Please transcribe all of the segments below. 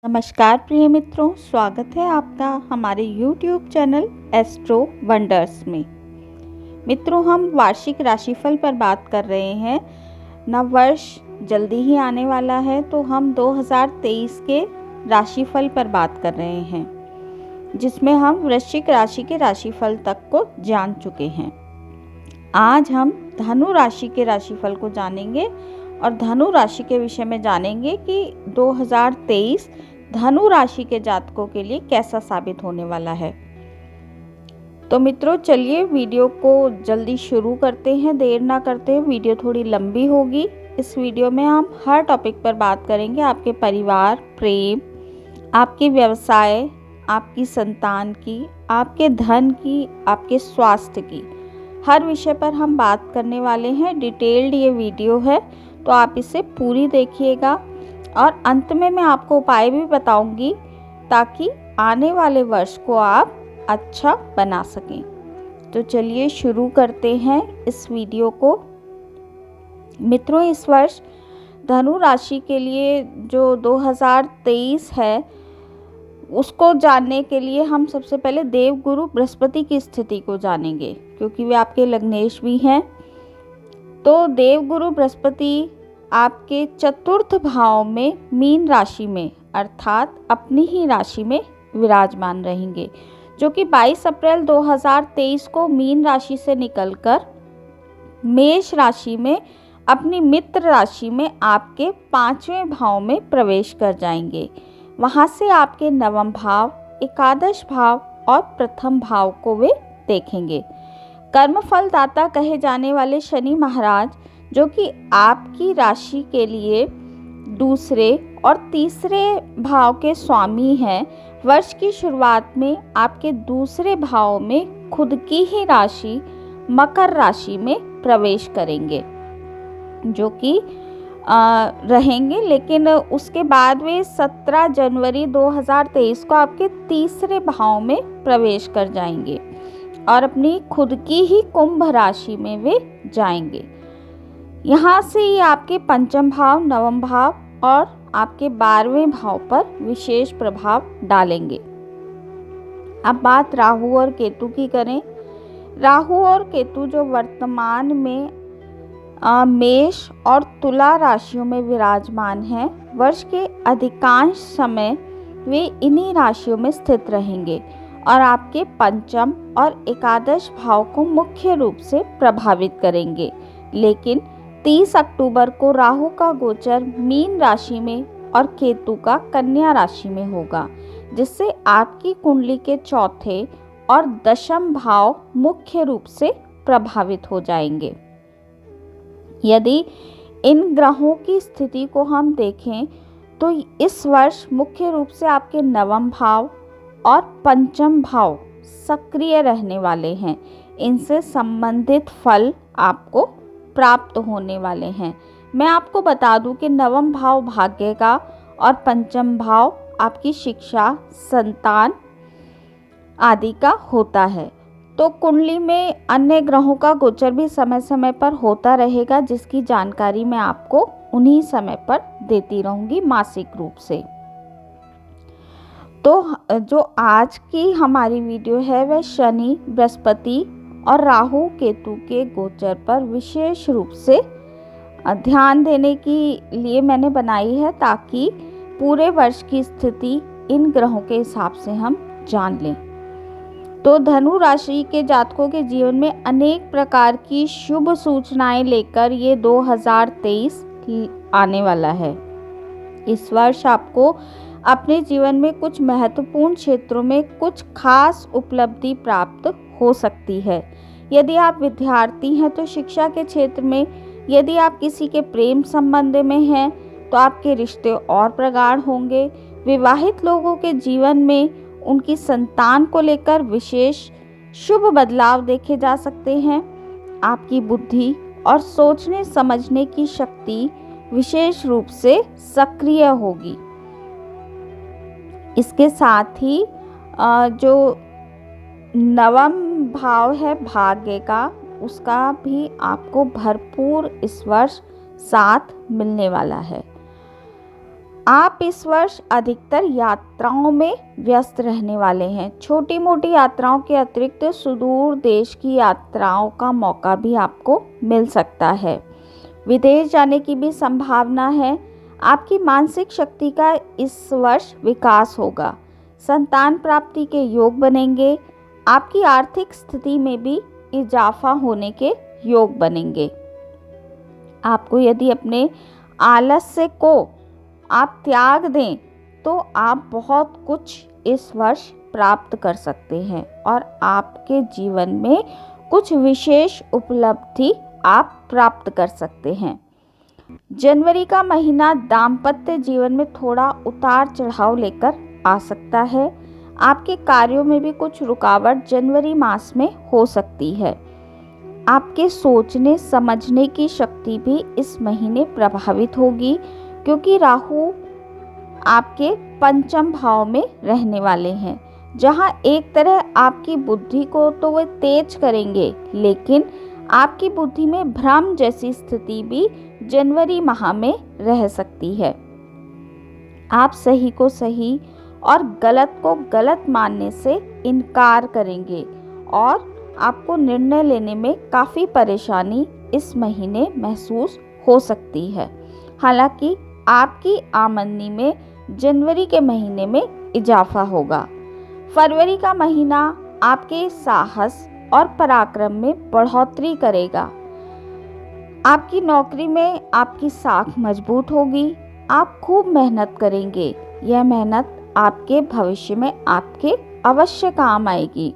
नमस्कार प्रिय मित्रों, स्वागत है आपका हमारे YouTube चैनल एस्ट्रो वंडर्स में। मित्रों, हम वार्षिक राशिफल पर बात कर रहे हैं। नव वर्ष जल्दी ही आने वाला है, तो हम 2023 के राशिफल पर बात कर रहे हैं, जिसमें हम वृश्चिक राशि के राशिफल तक को जान चुके हैं। आज हम धनु राशि के राशिफल को जानेंगे और धनु राशि के विषय में जानेंगे कि 2023 धनु राशि के जातकों के लिए कैसा साबित होने वाला है। तो मित्रों, चलिए वीडियो को जल्दी शुरू करते हैं। देर ना करते हुए, वीडियो थोड़ी लंबी होगी। इस वीडियो में हम हर टॉपिक पर बात करेंगे। आपके परिवार, प्रेम, आपके व्यवसाय, आपकी संतान की, आपके धन की, आपके स्वास्थ्य की, हर विषय पर हम बात करने वाले हैं। डिटेल्ड ये वीडियो है, तो आप इसे पूरी देखिएगा और अंत में मैं आपको उपाय भी बताऊंगी, ताकि आने वाले वर्ष को आप अच्छा बना सकें। तो चलिए शुरू करते हैं इस वीडियो को। मित्रों, इस वर्ष धनु राशि के लिए जो 2023 है, उसको जानने के लिए हम सबसे पहले देवगुरु बृहस्पति की स्थिति को जानेंगे, क्योंकि वे आपके लग्नेश भी हैं। तो देवगुरु बृहस्पति आपके चतुर्थ भाव में मीन राशि में, अर्थात अपनी ही राशि में विराजमान रहेंगे, जो कि 22 अप्रैल 2023 को मीन राशि से निकलकर मेष राशि में, अपनी मित्र राशि में आपके 5वें भाव में प्रवेश कर जाएंगे। वहां से आपके नवम भाव, एकादश भाव और प्रथम भाव को वे देखेंगे। कर्मफल दाता कहे जाने वाले शनि महाराज, जो कि आपकी राशि के लिए दूसरे और तीसरे भाव के स्वामी हैं, वर्ष की शुरुआत में आपके दूसरे भाव में खुद की ही राशि मकर राशि में प्रवेश करेंगे, जो कि रहेंगे। लेकिन उसके बाद वे 17 जनवरी 2023 को आपके तीसरे भाव में प्रवेश कर जाएंगे और अपनी खुद की ही कुंभ राशि में वे जाएंगे। यहाँ से ही आपके पंचम भाव, नवम भाव और आपके 12वें भाव पर विशेष प्रभाव डालेंगे। अब बात राहु और केतु की करें। राहु और केतु जो वर्तमान में मेष और तुला राशियों में विराजमान हैं, वर्ष के अधिकांश समय वे इन्हीं राशियों में स्थित रहेंगे और आपके पंचम और एकादश भाव को मुख्य रूप से प्रभावित करेंगे। लेकिन 30 अक्टूबर को राहु का गोचर मीन राशि में और केतु का कन्या राशि में होगा, जिससे आपकी कुंडली के चौथे और दशम भाव मुख्य रूप से प्रभावित हो जाएंगे। यदि इन ग्रहों की स्थिति को हम देखें, तो इस वर्ष मुख्य रूप से आपके नवम भाव और पंचम भाव सक्रिय रहने वाले हैं। इनसे संबंधित फल आपको प्राप्त होने वाले हैं। मैं आपको बता दूं कि नवम भाव भाग्य का और पंचम भाव आपकी शिक्षा, संतान आदि का होता है। तो कुंडली में अन्य ग्रहों का गोचर भी समय समय पर होता रहेगा, जिसकी जानकारी मैं आपको उन्हीं समय पर देती रहूंगी मासिक रूप से। तो जो आज की हमारी वीडियो है, वह शनि, बृहस्पति और राहु केतु के गोचर पर विशेष रूप से ध्यान देने के लिए मैंने बनाई है, ताकि पूरे वर्ष की स्थिति इन ग्रहों के हिसाब से हम जान लें। तो धनु राशि के जातकों के जीवन में अनेक प्रकार की शुभ सूचनाएं लेकर ये 2023 आने वाला है। इस वर्ष आपको अपने जीवन में कुछ महत्वपूर्ण क्षेत्रों में कुछ खास उपलब्धि प्राप्त हो सकती है। यदि आप विद्यार्थी हैं तो शिक्षा के क्षेत्र में, यदि आप किसी के प्रेम संबंध में हैं तो आपके रिश्ते और प्रगाढ़ होंगे। विवाहित लोगों के जीवन में उनकी संतान को लेकर विशेष शुभ बदलाव देखे जा सकते हैं। आपकी बुद्धि और सोचने समझने की शक्ति विशेष रूप से सक्रिय होगी। इसके साथ ही जो नवम भाव है भाग्य का, उसका भी आपको भरपूर इस वर्ष साथ मिलने वाला है। आप इस वर्ष अधिकतर यात्राओं में व्यस्त रहने वाले हैं। छोटी मोटी यात्राओं के अतिरिक्त सुदूर देश की यात्राओं का मौका भी आपको मिल सकता है। विदेश जाने की भी संभावना है। आपकी मानसिक शक्ति का इस वर्ष विकास होगा। संतान प्राप्ति के योग बनेंगे। आपकी आर्थिक स्थिति में भी इजाफा होने के योग बनेंगे। आपको यदि अपने आलस्य को आप त्याग दें तो आप बहुत कुछ इस वर्ष प्राप्त कर सकते हैं और आपके जीवन में कुछ विशेष उपलब्धि आप प्राप्त कर सकते हैं। जनवरी का महीना दाम्पत्य जीवन में थोड़ा उतार चढ़ाव लेकर आ सकता है। आपके कार्यों में भी कुछ रुकावट जनवरी मास में हो सकती है। आपके सोचने समझने की शक्ति भी इस महीने प्रभावित होगी, क्योंकि राहु आपके पंचम भाव में रहने वाले हैं, जहां एक तरह आपकी बुद्धि को तो वे तेज करेंगे, लेकिन आपकी बुद्धि में भ्रम जैसी स्थिति भी जनवरी माह में रह सकती है। आप सही को सही और गलत को गलत मानने से इनकार करेंगे और आपको निर्णय लेने में काफ़ी परेशानी इस महीने महसूस हो सकती है। हालांकि आपकी आमदनी में जनवरी के महीने में इजाफा होगा। फरवरी का महीना आपके साहस और पराक्रम में बढ़ोतरी करेगा। आपकी नौकरी में आपकी साख मजबूत होगी। आप खूब मेहनत करेंगे। यह मेहनत आपके भविष्य में आपके अवश्य काम आएगी।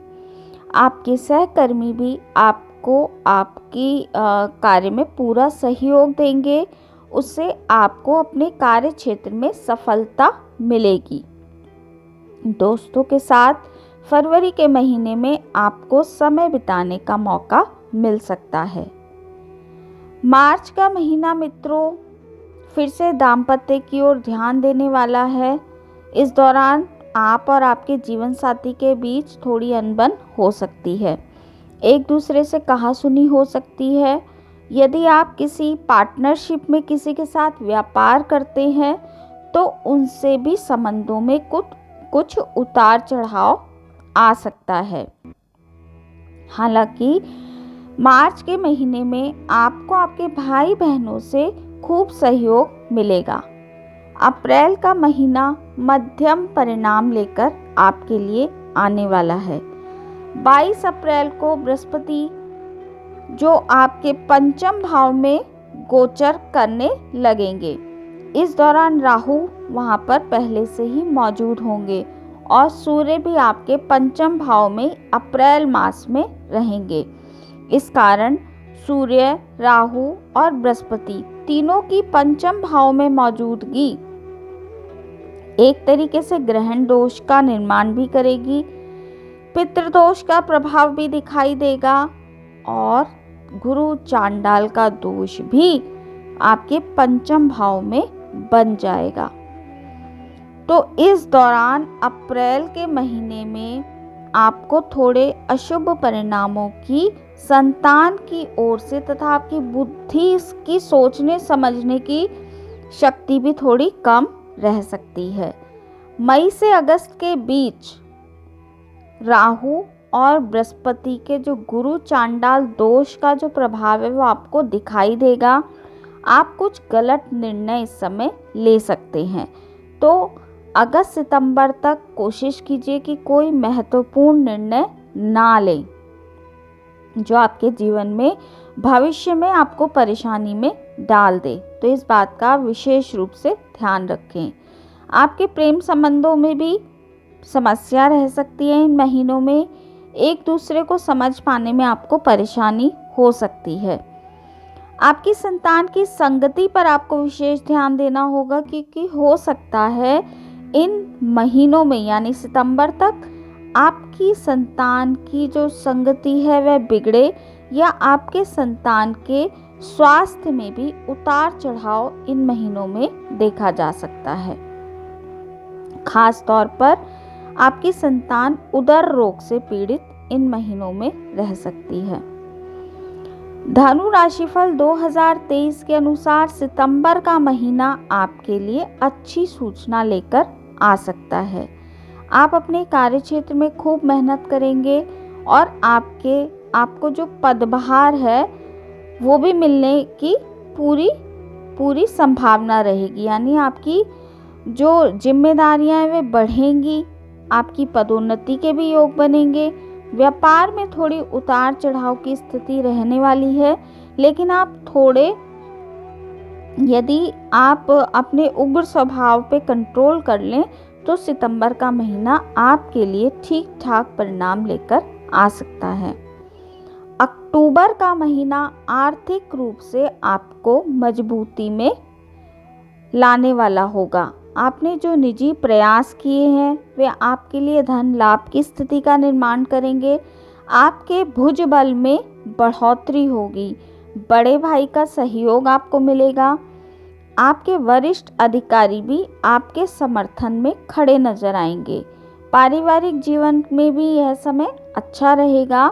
आपके सहकर्मी भी आपको आपकी कार्य में पूरा सहयोग देंगे। उससे आपको अपने कार्य क्षेत्र में सफलता मिलेगी। दोस्तों के साथ फरवरी के महीने में आपको समय बिताने का मौका मिल सकता है। मार्च का महीना मित्रों फिर से दाम्पत्य की ओर ध्यान देने वाला है। इस दौरान आप और आपके जीवन साथी के बीच थोड़ी अनबन हो सकती है। एक दूसरे से कहासुनी हो सकती है। यदि आप किसी पार्टनरशिप में किसी के साथ व्यापार करते हैं तो उनसे भी संबंधों में कुछ उतार चढ़ाव आ सकता है। हालांकि मार्च के महीने में आपको आपके भाई बहनों से खूब सहयोग मिलेगा। अप्रैल का महीना मध्यम परिणाम लेकर आपके लिए आने वाला है। 22 अप्रैल को बृहस्पति जो आपके पंचम भाव में गोचर करने लगेंगे। इस दौरान राहु वहां पर पहले से ही मौजूद होंगे और सूर्य भी आपके पंचम भाव में अप्रैल मास में रहेंगे। इस कारण सूर्य, राहु और बृहस्पति तीनों की पंचम भाव में मौजूदगी एक तरीके से ग्रहण दोष का निर्माण भी करेगी। पितृदोष का प्रभाव भी दिखाई देगा और गुरु चांडाल का दोष भी आपके पंचम भाव में बन जाएगा। तो इस दौरान अप्रैल के महीने में आपको थोड़े अशुभ परिणामों की संतान की ओर से तथा आपकी बुद्धि की सोचने समझने की शक्ति भी थोड़ी कम रह सकती है। मई से अगस्त के बीच राहु और बृहस्पति के जो गुरु चांडाल दोष का जो प्रभाव है वो आपको दिखाई देगा। आप कुछ गलत निर्णय इस समय ले सकते हैं। तो अगस्त सितंबर तक कोशिश कीजिए कि कोई महत्वपूर्ण निर्णय ना लें जो आपके जीवन में भविष्य में आपको परेशानी में डाल दे। तो इस बात का विशेष रूप से ध्यान रखें। आपके प्रेम संबंधों में भी समस्या रह सकती है। इन महीनों में एक दूसरे को समझ पाने में आपको परेशानी हो सकती है। आपकी संतान की संगति पर आपको विशेष ध्यान देना होगा, क्योंकि हो सकता है इन महीनों में यानी सितंबर तक आपकी संतान की जो संगति है वह बिगड़े या आपके संतान के स्वास्थ्य में भी उतार चढ़ाव इन महीनों में देखा जा सकता है। खास तौर पर आपकी संतान उदर रोग से पीड़ित इन महीनों में रह सकती है। धनु राशिफल 2023 के अनुसार सितंबर का महीना आपके लिए अच्छी सूचना लेकर आ सकता है। आप अपने कार्य क्षेत्र में खूब मेहनत करेंगे और आपको जो पदभार है वो भी मिलने की पूरी संभावना रहेगी। यानी आपकी जो जिम्मेदारियां हैं वे बढ़ेंगी, आपकी पदोन्नति के भी योग बनेंगे। व्यापार में थोड़ी उतार चढ़ाव की स्थिति रहने वाली है, लेकिन यदि आप अपने उग्र स्वभाव पे कंट्रोल कर लें तो सितंबर का महीना आपके लिए ठीक ठाक परिणाम लेकर आ सकता है। अक्टूबर का महीना आर्थिक रूप से आपको मजबूती में लाने वाला होगा। आपने जो निजी प्रयास किए हैं वे आपके लिए धन लाभ की स्थिति का निर्माण करेंगे। आपके भुजबल में बढ़ोतरी होगी। बड़े भाई का सहयोग आपको मिलेगा। आपके वरिष्ठ अधिकारी भी आपके समर्थन में खड़े नजर आएंगे। पारिवारिक जीवन में भी यह समय अच्छा रहेगा।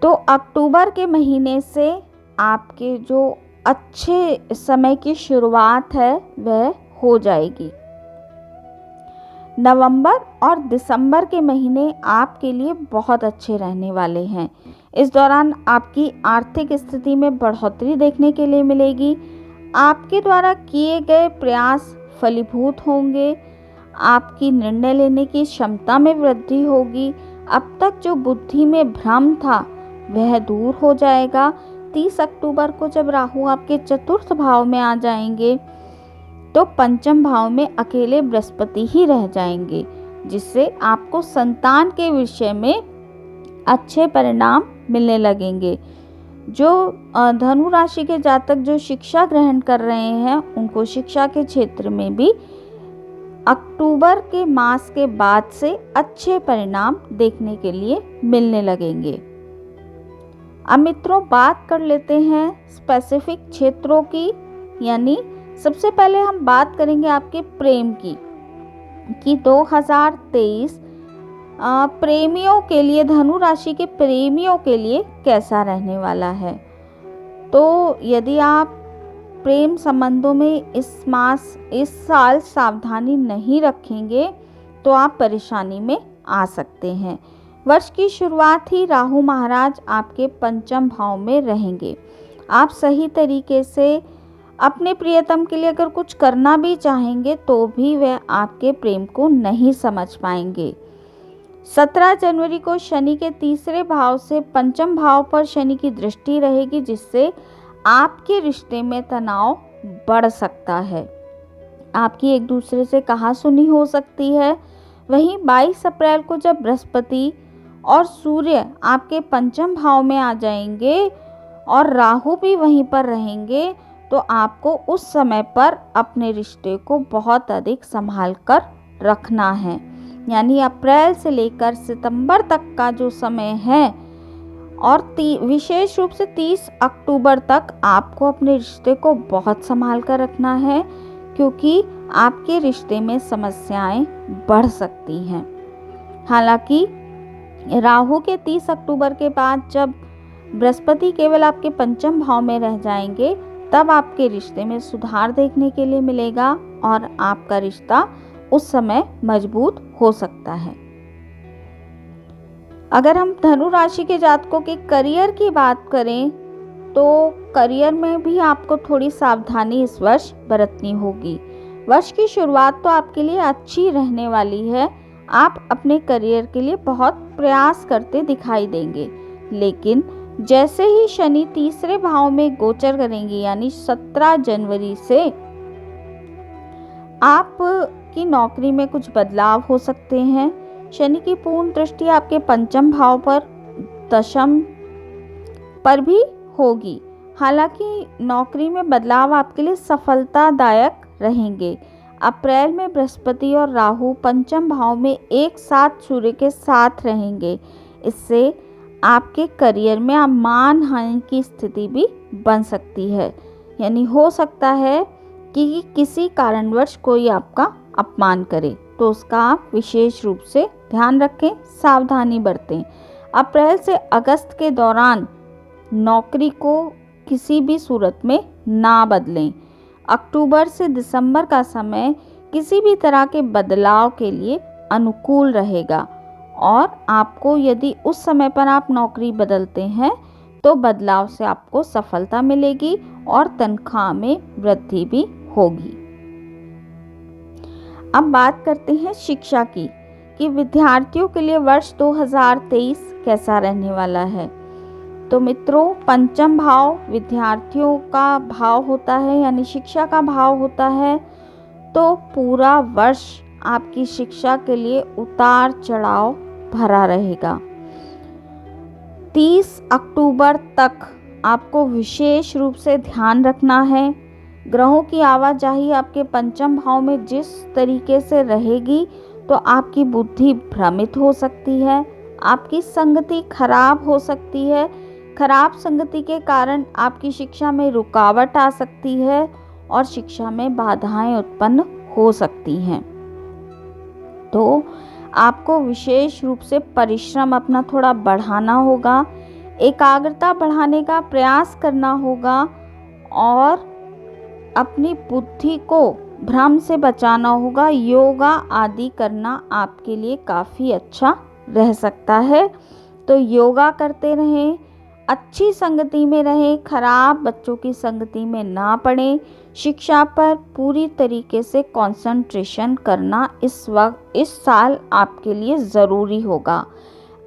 तो अक्टूबर के महीने से आपके जो अच्छे समय की शुरुआत है वह हो जाएगी। नवंबर और दिसंबर के महीने आपके लिए बहुत अच्छे रहने वाले हैं। इस दौरान आपकी आर्थिक स्थिति में बढ़ोतरी देखने के लिए मिलेगी। आपके द्वारा किए गए प्रयास फलीभूत होंगे। आपकी निर्णय लेने की क्षमता में वृद्धि होगी। अब तक जो बुद्धि में भ्रम था वह दूर हो जाएगा। 30 अक्टूबर को जब राहु आपके चतुर्थ भाव में आ जाएंगे तो पंचम भाव में अकेले बृहस्पति ही रह जाएंगे, जिससे आपको संतान के विषय में अच्छे परिणाम मिलने लगेंगे। जो धनु राशि के जातक जो शिक्षा ग्रहण कर रहे हैं उनको शिक्षा के क्षेत्र में भी अक्टूबर के मास के बाद से अच्छे परिणाम देखने के लिए मिलने लगेंगे। अब मित्रों बात कर लेते हैं स्पेसिफिक क्षेत्रों की। यानी सबसे पहले हम बात करेंगे आपके प्रेम की 2023 प्रेमियों के लिए, धनु राशि के प्रेमियों के लिए कैसा रहने वाला है। तो यदि आप प्रेम संबंधों में इस साल सावधानी नहीं रखेंगे तो आप परेशानी में आ सकते हैं। वर्ष की शुरुआत ही राहु महाराज आपके पंचम भाव में रहेंगे। आप सही तरीके से अपने प्रियतम के लिए अगर कुछ करना भी चाहेंगे तो भी वह आपके प्रेम को नहीं समझ पाएंगे। 17 जनवरी को शनि के तीसरे भाव से पंचम भाव पर शनि की दृष्टि रहेगी, जिससे आपके रिश्ते में तनाव बढ़ सकता है। आपकी एक दूसरे से कहासुनी हो सकती है। वहीं 22 अप्रैल को जब बृहस्पति और सूर्य आपके पंचम भाव में आ जाएंगे और राहु भी वहीं पर रहेंगे तो आपको उस समय पर अपने रिश्ते को बहुत अधिक संभाल कर रखना है। यानी अप्रैल से लेकर सितंबर तक का जो समय है और विशेष रूप से 30 अक्टूबर तक आपको अपने रिश्ते को बहुत संभाल कर रखना है, क्योंकि आपके रिश्ते में समस्याएं बढ़ सकती हैं। हालांकि राहु के 30 अक्टूबर के बाद जब बृहस्पति केवल आपके पंचम भाव में रह जाएंगे तब आपके रिश्ते में सुधार देखने के लिए मिलेगा और आपका रिश्ता उस समय मजबूत हो सकता है। अगर हम धनु राशि के जातकों के करियर की बात करें तो करियर में भी आपको थोड़ी सावधानी इस वर्ष बरतनी होगी। वर्ष की शुरुआत तो आपके लिए अच्छी रहने वाली है। आप अपने करियर के लिए बहुत प्रयास करते दिखाई देंगे, लेकिन जैसे ही शनि तीसरे भाव में गोचर करेंगे यानी 17 जनवरी से आपकी नौकरी में कुछ बदलाव हो सकते हैं। शनि की पूर्ण दृष्टि आपके पंचम भाव पर दशम पर भी होगी। हालांकि नौकरी में बदलाव आपके लिए सफलतादायक रहेंगे। अप्रैल में बृहस्पति और राहु पंचम भाव में एक साथ सूर्य के साथ रहेंगे। इससे आपके करियर में मान हानि की स्थिति भी बन सकती है। यानी हो सकता है कि किसी कारणवश कोई आपका अपमान करे, तो उसका आप विशेष रूप से ध्यान रखें, सावधानी बरतें। अप्रैल से अगस्त के दौरान नौकरी को किसी भी सूरत में ना बदलें। अक्टूबर से दिसंबर का समय किसी भी तरह के बदलाव के लिए अनुकूल रहेगा और आपको यदि उस समय पर आप नौकरी बदलते हैं तो बदलाव से आपको सफलता मिलेगी और तनख्वाह में वृद्धि भी होगी। अब बात करते हैं शिक्षा की कि विद्यार्थियों के लिए वर्ष 2023 कैसा रहने वाला है। तो मित्रों, पंचम भाव विद्यार्थियों का भाव होता है, यानी शिक्षा का भाव होता है। तो पूरा वर्ष आपकी शिक्षा के लिए उतार चढ़ाव भरा रहेगा। 30 अक्टूबर तक आपको विशेष रूप से ध्यान रखना है। ग्रहों की आवाजाही आपके पंचम भाव में जिस तरीके से रहेगी तो आपकी बुद्धि भ्रमित हो सकती है, आपकी संगति खराब हो सकती है। खराब संगति के कारण आपकी शिक्षा में रुकावट आ सकती है और शिक्षा में बाधाएं उत्पन्न हो सकती हैं। तो आपको विशेष रूप से परिश्रम अपना थोड़ा बढ़ाना होगा, एकाग्रता बढ़ाने का प्रयास करना होगा और अपनी बुद्धि को भ्रम से बचाना होगा। योगा आदि करना आपके लिए काफ़ी अच्छा रह सकता है। तो योगा करते रहें, अच्छी संगति में रहें, खराब बच्चों की संगति में ना पड़ें। शिक्षा पर पूरी तरीके से कंसंट्रेशन करना इस साल आपके लिए ज़रूरी होगा।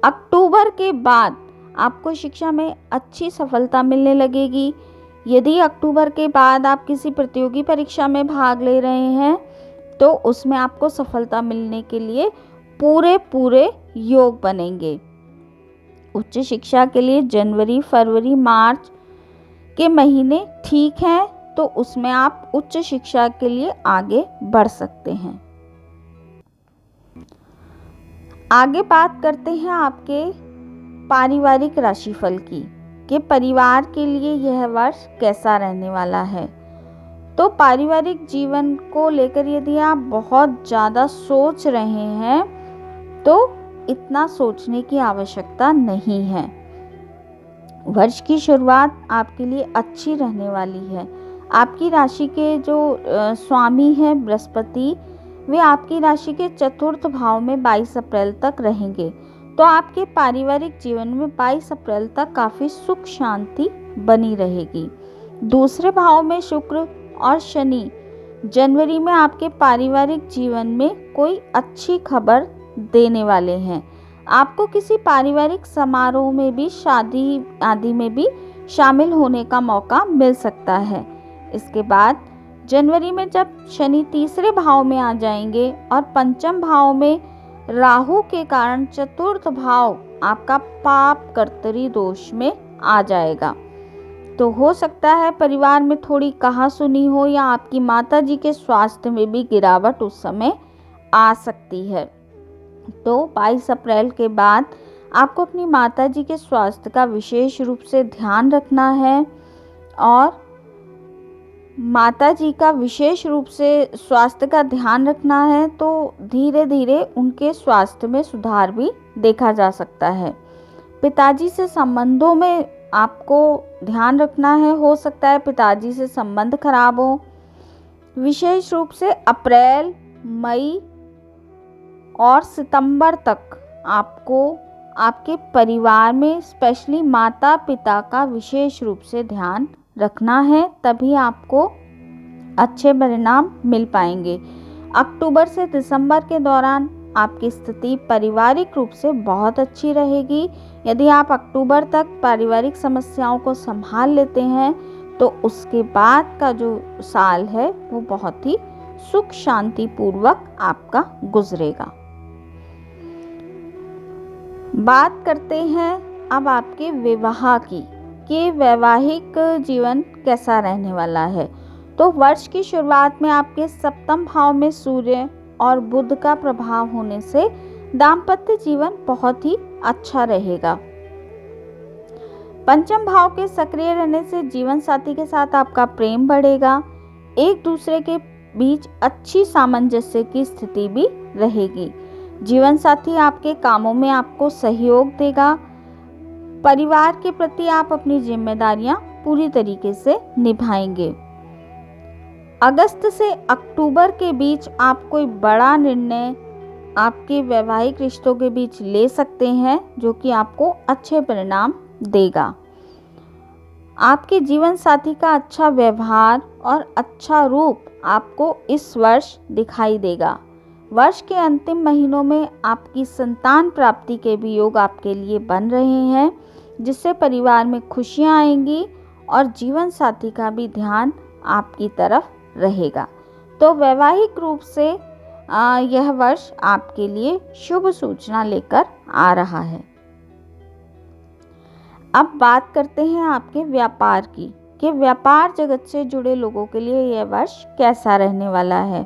अक्टूबर के बाद आपको शिक्षा में अच्छी सफलता मिलने लगेगी। यदि अक्टूबर के बाद आप किसी प्रतियोगी परीक्षा में भाग ले रहे हैं तो उसमें आपको सफलता मिलने के लिए पूरे योग बनेंगे। उच्च शिक्षा के लिए जनवरी, फरवरी, मार्च के महीने ठीक हैं, तो उसमें आप उच्च शिक्षा के लिए आगे बढ़ सकते हैं। आगे बात करते हैं आपके पारिवारिक राशिफल की कि परिवार के लिए यह वर्ष कैसा रहने वाला है। तो पारिवारिक जीवन को लेकर यदि आप बहुत ज़्यादा सोच रहे हैं तो इतना सोचने की आवश्यकता नहीं है। वर्ष की शुरुआत आपके लिए अच्छी रहने वाली है। आपकी राशि के जो स्वामी हैं बृहस्पति, वे आपकी राशि के चतुर्थ भाव में 22 अप्रैल तक रहेंगे। तो आपके पारिवारिक जीवन में 22 अप्रैल तक काफ़ी सुख शांति बनी रहेगी। दूसरे भाव में शुक्र और शनि जनवरी में आपके पारिवारिक जीवन में कोई अच्छी खबर देने वाले हैं। आपको किसी पारिवारिक समारोह में भी, शादी आदि में भी शामिल होने का मौका मिल सकता है। इसके बाद जनवरी में जब शनि तीसरे भाव में आ जाएंगे और पंचम भाव में राहु के कारण चतुर्थ भाव आपका पाप कर्तरी दोष में आ जाएगा। तो हो सकता है परिवार में थोड़ी कहासुनी हो या आपकी माताजी के स्वास्थ्य में भी गिरावट उस समय आ सकती है। तो 22 अप्रैल के बाद आपको अपनी माताजी के स्वास्थ्य का विशेष रूप से ध्यान रखना है और माताजी का विशेष रूप से स्वास्थ्य का ध्यान रखना है। तो धीरे धीरे उनके स्वास्थ्य में सुधार भी देखा जा सकता है। पिताजी से संबंधों में आपको ध्यान रखना है। हो सकता है पिताजी से संबंध खराब हो। विशेष रूप से अप्रैल, मई और सितंबर तक आपको आपके परिवार में स्पेशली माता पिता का विशेष रूप से ध्यान रखना है, तभी आपको अच्छे परिणाम मिल पाएंगे। अक्टूबर से दिसंबर के दौरान आपकी स्थिति पारिवारिक रूप से बहुत अच्छी रहेगी। यदि आप अक्टूबर तक पारिवारिक समस्याओं को संभाल लेते हैं तो उसके बाद का जो साल है वो बहुत ही सुख शांति पूर्वक आपका गुजरेगा। बात करते हैं अब आपके विवाह की कि वैवाहिक जीवन कैसा रहने वाला है। तो वर्ष की शुरुआत में आपके सप्तम भाव में सूर्य और बुध का प्रभाव होने से दाम्पत्य जीवन बहुत ही अच्छा रहेगा। पंचम भाव के सक्रिय रहने से जीवन साथी के साथ आपका प्रेम बढ़ेगा। एक दूसरे के बीच अच्छी सामंजस्य की स्थिति भी रहेगी। जीवन साथी आपके कामों में आपको सहयोग देगा। परिवार के प्रति आप अपनी जिम्मेदारियां पूरी तरीके से निभाएंगे। अगस्त से अक्टूबर के बीच आप कोई बड़ा निर्णय आपके वैवाहिक रिश्तों के बीच ले सकते हैं, जो कि आपको अच्छे परिणाम देगा। आपके जीवन साथी का अच्छा व्यवहार और अच्छा रूप आपको इस वर्ष दिखाई देगा। वर्ष के अंतिम महीनों में आपकी संतान प्राप्ति के भी योग आपके लिए बन रहे हैं, जिससे परिवार में खुशियां आएंगी और जीवन साथी का भी ध्यान आपकी तरफ रहेगा। तो वैवाहिक रूप से यह वर्ष आपके लिए शुभ सूचना लेकर आ रहा है। अब बात करते हैं आपके व्यापार की, कि व्यापार जगत से जुड़े लोगों के लिए यह वर्ष कैसा रहने वाला है।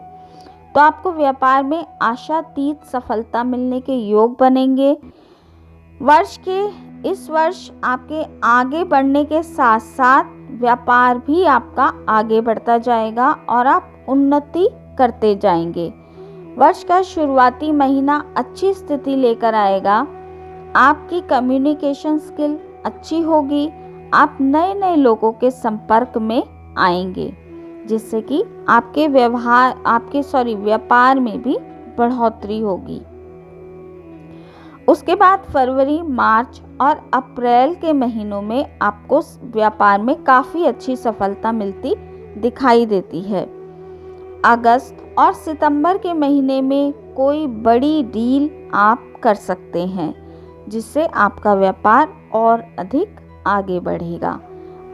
तो आपको व्यापार में आशातीत सफलता मिलने के योग बनेंगे। इस वर्ष आपके आगे बढ़ने के साथ साथ व्यापार भी आपका आगे बढ़ता जाएगा और आप उन्नति करते जाएंगे। वर्ष का शुरुआती महीना अच्छी स्थिति लेकर आएगा। आपकी कम्युनिकेशन स्किल अच्छी होगी। आप नए नए लोगों के संपर्क में आएंगे, जिससे कि आपके व्यापार में भी बढ़ोतरी होगी। उसके बाद फरवरी, मार्च और अप्रैल के महीनों में आपको व्यापार में काफ़ी अच्छी सफलता मिलती दिखाई देती है। अगस्त और सितंबर के महीने में कोई बड़ी डील आप कर सकते हैं, जिससे आपका व्यापार और अधिक आगे बढ़ेगा।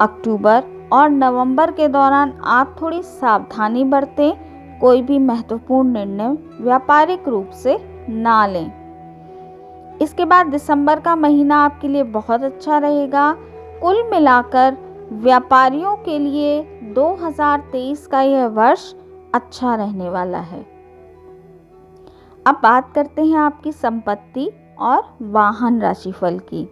अक्टूबर और नवंबर के दौरान आप थोड़ी सावधानी बरतें, कोई भी महत्वपूर्ण निर्णय व्यापारिक रूप से ना लें। इसके बाद दिसंबर का महीना आपके लिए बहुत अच्छा रहेगा। कुल मिलाकर व्यापारियों के लिए 2023 का यह वर्ष अच्छा रहने वाला है। अब बात करते हैं आपकी संपत्ति और वाहन राशिफल की।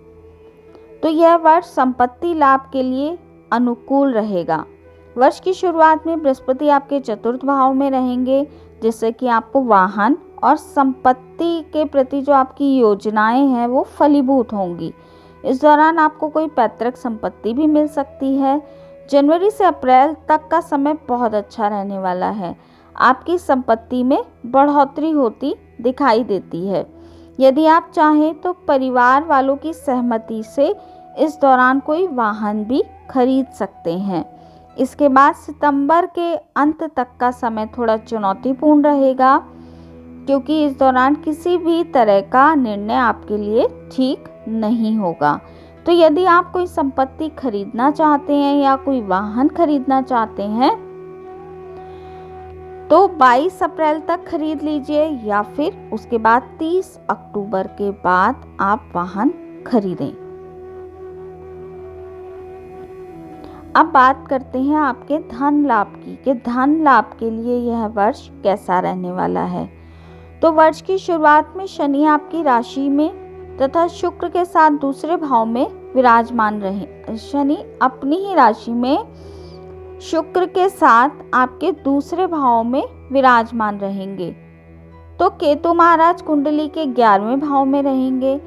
तो यह वर्ष संपत्ति लाभ के लिए अनुकूल रहेगा। वर्ष की शुरुआत में बृहस्पति आपके चतुर्थ भाव में रहेंगे, जिससे कि आपको वाहन और संपत्ति के प्रति जो आपकी योजनाएं हैं वो फलीभूत होंगी। इस दौरान आपको कोई पैतृक संपत्ति भी मिल सकती है। जनवरी से अप्रैल तक का समय बहुत अच्छा रहने वाला है। आपकी संपत्ति में बढ़ोतरी होती दिखाई देती है। यदि आप चाहें तो परिवार वालों की सहमति से इस दौरान कोई वाहन भी खरीद सकते हैं। इसके बाद सितंबर के अंत तक का समय थोड़ा चुनौतीपूर्ण रहेगा, क्योंकि इस दौरान किसी भी तरह का निर्णय आपके लिए ठीक नहीं होगा। तो यदि आप कोई संपत्ति खरीदना चाहते हैं या कोई वाहन खरीदना चाहते हैं तो 22 अप्रैल तक खरीद लीजिए, या फिर उसके बाद 30 अक्टूबर के बाद आप वाहन खरीदें। अब बात करते हैं आपके धन लाभ की, कि धन लाभ के लिए यह वर्ष कैसा रहने वाला है। तो वर्ष की शुरुआत में शनि आपकी राशि में तथा शुक्र के साथ दूसरे भाव में विराजमान रहे। शनि अपनी ही राशि में शुक्र के साथ आपके दूसरे भाव में विराजमान रहेंगे। तो केतु महाराज कुंडली के 11वें भाव में रहेंगे।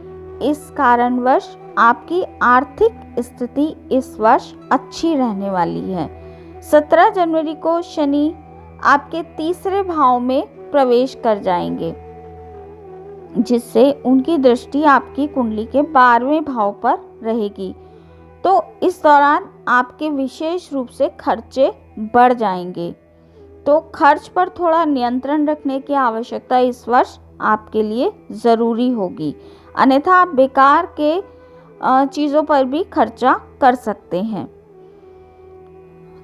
इस कारणवश आपकी आर्थिक स्थिति इस वर्ष अच्छी रहने वाली है। 17 जनवरी को शनि आपके तीसरे भाव में प्रवेश कर जाएंगे, जिससे उनकी दृष्टि आपकी कुंडली के 12वें भाव पर रहेगी। तो इस दौरान आपके विशेष रूप से खर्चे बढ़ जाएंगे। तो खर्च पर थोड़ा नियंत्रण रखने की आवश्यकता इस वर्ष आपके लिए ज़रूरी होगी, अन्यथा आप बेकार के चीज़ों पर भी खर्चा कर सकते हैं।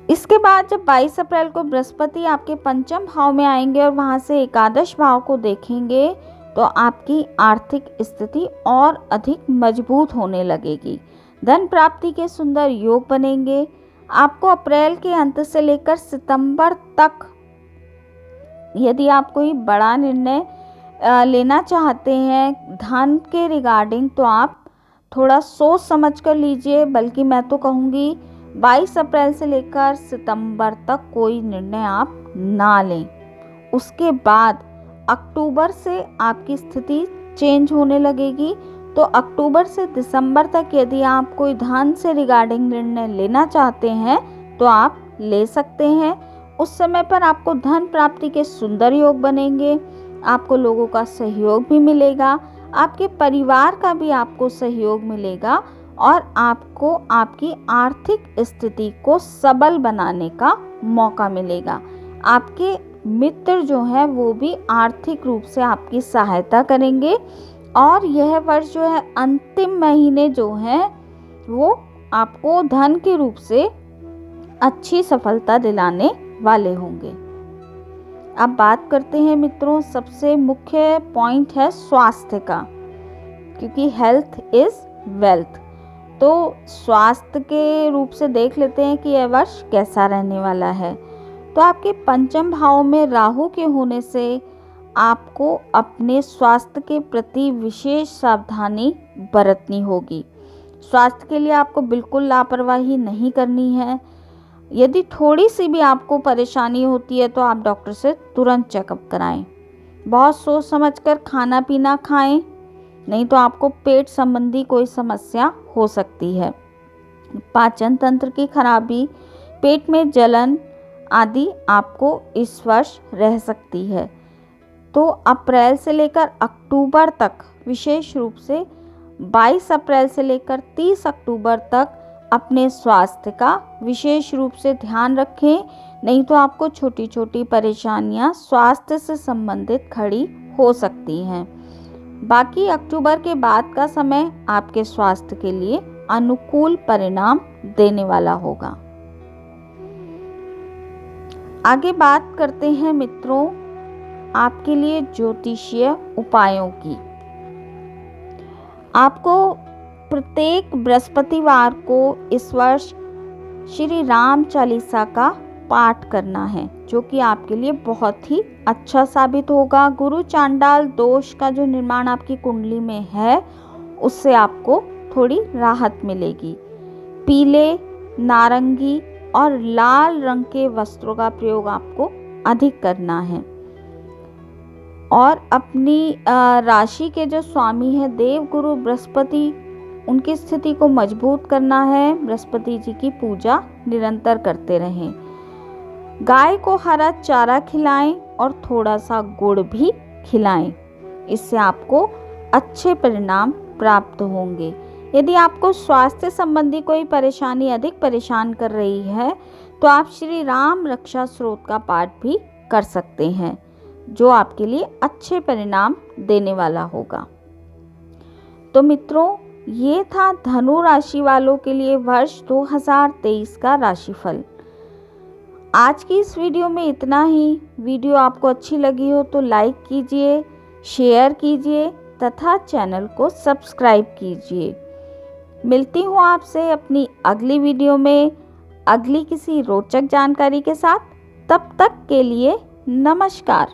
इसके बाद जब 22 अप्रैल को बृहस्पति आपके पंचम भाव में आएंगे और वहां से एकादश भाव को देखेंगे, तो आपकी आर्थिक स्थिति और अधिक मजबूत होने लगेगी। धन प्राप्ति के सुंदर योग बनेंगे। आपको अप्रैल के अंत से लेकर सितंबर तक यदि आप कोई बड़ा निर्णय लेना चाहते हैं धन के रिगार्डिंग, तो आप थोड़ा सोच समझ कर लीजिए। बल्कि मैं तो कहूँगी 22 अप्रैल से लेकर सितंबर तक कोई निर्णय आप ना लें। उसके बाद अक्टूबर से आपकी स्थिति चेंज होने लगेगी, तो अक्टूबर से दिसंबर तक यदि आप कोई धन से रिगार्डिंग निर्णय लेना चाहते हैं तो आप ले सकते हैं। उस समय पर आपको धन प्राप्ति के सुंदर योग बनेंगे, आपको लोगों का सहयोग भी मिलेगा, आपके परिवार का भी आपको सहयोग मिलेगा और आपको आपकी आर्थिक स्थिति को सबल बनाने का मौका मिलेगा। आपके मित्र जो हैं वो भी आर्थिक रूप से आपकी सहायता करेंगे और यह वर्ष जो है अंतिम महीने जो हैं वो आपको धन के रूप से अच्छी सफलता दिलाने वाले होंगे। अब बात करते हैं मित्रों, सबसे मुख्य पॉइंट है स्वास्थ्य का, क्योंकि हेल्थ इज वेल्थ। तो स्वास्थ्य के रूप से देख लेते हैं कि यह वर्ष कैसा रहने वाला है। तो आपके पंचम भाव में राहु के होने से आपको अपने स्वास्थ्य के प्रति विशेष सावधानी बरतनी होगी। स्वास्थ्य के लिए आपको बिल्कुल लापरवाही नहीं करनी है। यदि थोड़ी सी भी आपको परेशानी होती है तो आप डॉक्टर से तुरंत चेकअप कराएं। बहुत सोच समझकर खाना पीना खाएं, नहीं तो आपको पेट संबंधी कोई समस्या हो सकती है। पाचन तंत्र की खराबी, पेट में जलन आदि आपको इस वर्ष रह सकती है। तो अप्रैल से लेकर अक्टूबर तक, विशेष रूप से 22 अप्रैल से लेकर 30 अक्टूबर तक अपने स्वास्थ्य का विशेष रूप से ध्यान रखें, नहीं तो आपको छोटी छोटी परेशानियां स्वास्थ्य से संबंधित खड़ी हो सकती हैं। बाकी अक्टूबर के बाद का समय आपके स्वास्थ्य के लिए अनुकूल परिणाम देने वाला होगा। आगे बात करते हैं मित्रों आपके लिए ज्योतिषीय उपायों की। आपको प्रत्येक बृहस्पतिवार को इस वर्ष श्री राम चालीसा का पाठ करना है, जो कि आपके लिए बहुत ही अच्छा साबित होगा। गुरु चांडाल दोष का जो निर्माण आपकी कुंडली में है उससे आपको थोड़ी राहत मिलेगी। पीले, नारंगी और लाल रंग के वस्त्रों का प्रयोग आपको अधिक करना है और अपनी राशि के जो स्वामी है देव गुरु बृहस्पति, उनकी स्थिति को मजबूत करना है। बृहस्पति जी की पूजा निरंतर करते रहें। गाय को हरा चारा खिलाएं और थोड़ा सा गुड़ भी खिलाएं, इससे आपको अच्छे परिणाम प्राप्त होंगे। यदि आपको स्वास्थ्य संबंधी कोई परेशानी अधिक परेशान कर रही है तो आप श्री राम रक्षा स्रोत का पाठ भी कर सकते हैं, जो आपके लिए अच्छे परिणाम देने वाला होगा। तो मित्रों, ये था धनु राशि वालों के लिए वर्ष 2023 का राशिफल। आज की इस वीडियो में इतना ही। वीडियो आपको अच्छी लगी हो तो लाइक कीजिए, शेयर कीजिए तथा चैनल को सब्सक्राइब कीजिए। मिलती हूँ आपसे अपनी अगली वीडियो में अगली किसी रोचक जानकारी के साथ। तब तक के लिए नमस्कार।